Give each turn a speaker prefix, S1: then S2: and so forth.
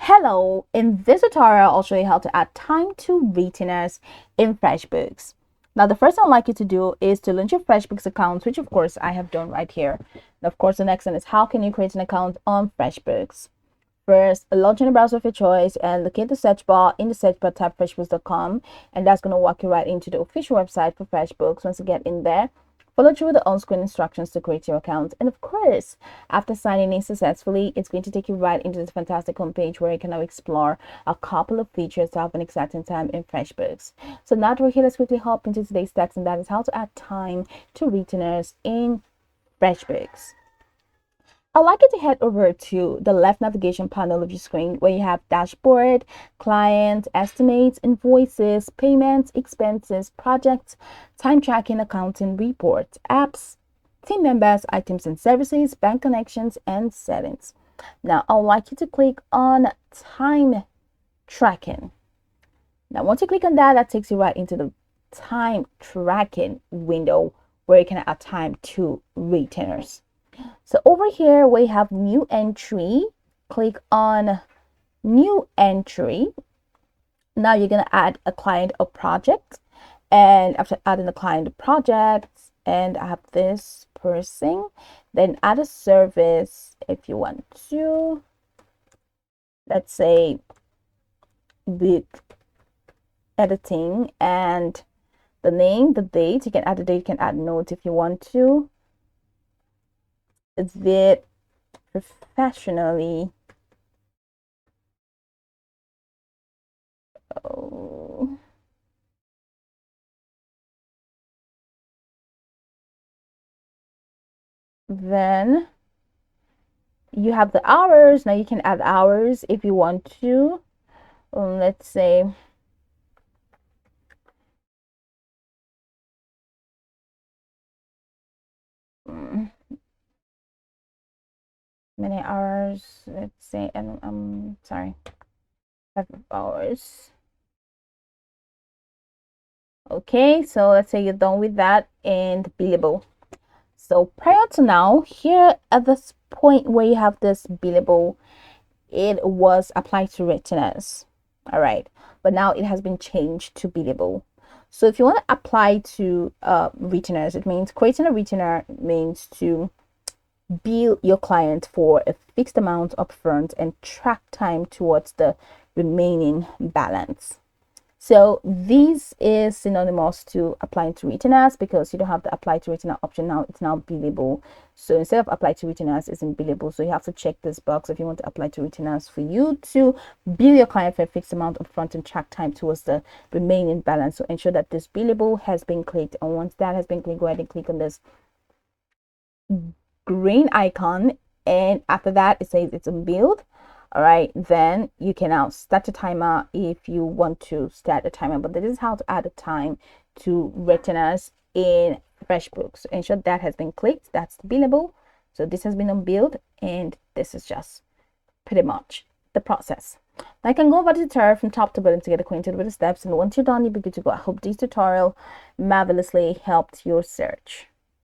S1: Hello, in this tutorial I'll show you how to add time to retainers in FreshBooks. Now the first thing I'd like you to do is to launch your FreshBooks account, which of course I have done right here. And of course the next one is how can you create an account on FreshBooks. First, launch in the browser of your choice and locate the search bar. In the search bar, type freshbooks.com, and that's going to walk you right into the official website for FreshBooks. Once you get in there, follow through the on-screen instructions to create your account. And of course, after signing in successfully, it's going to take you right into this fantastic homepage where you can now explore a couple of features to have an exciting time in FreshBooks. So now that we're here, let's quickly hop into today's text, and that is how to add time to retainers in FreshBooks. I'd like you to head over to the left navigation panel of your screen where you have dashboard, client, estimates, invoices, payments, expenses, projects, time tracking, accounting, reports, apps, team members, items and services, bank connections, and settings. Now, I'd like you to click on time tracking. Now, once you click on that, that takes you right into the time tracking window where you can add time to retainers. So over here we have new entry. Click on new entry. Now you're going to add a client or project, and after adding the client or project, and I have this person, then add a service if you want to. Let's say with editing, and the name, the date. You can add the date, you can add notes if you want to. Vid professionally. Oh. Then you have the hours. Now you can add hours if you want to. Let's say many hours. Let's say, and I'm sorry, 5 hours. Okay, so let's say you're done with that, and billable. So prior to now, here at this point where you have this billable, it was applied to retainers. All right, but now it has been changed to billable. So if you want to apply to retainers, it means creating a retainer means to bill your client for a fixed amount upfront and track time towards the remaining balance. So this is synonymous to applying to retainers because you don't have the apply to retainer option now. It's now billable. So instead of apply to retainers, it's in billable. So you have to check this box if you want to apply to retainers for you to bill your client for a fixed amount upfront and track time towards the remaining balance. So ensure that this billable has been clicked. And once that has been clicked, go ahead and click on this green icon, and after that it says it's unbilled. All right, then you can now start a timer if you want to start a timer. But this is how to add a time to retainers in FreshBooks. So ensure that has been clicked. That's billable. So this has been unbilled, and this is just pretty much the process. Now I can go over the tutorial from top to bottom to get acquainted with the steps, and once you're done, you'll be good to go. I hope this tutorial marvelously helped your search.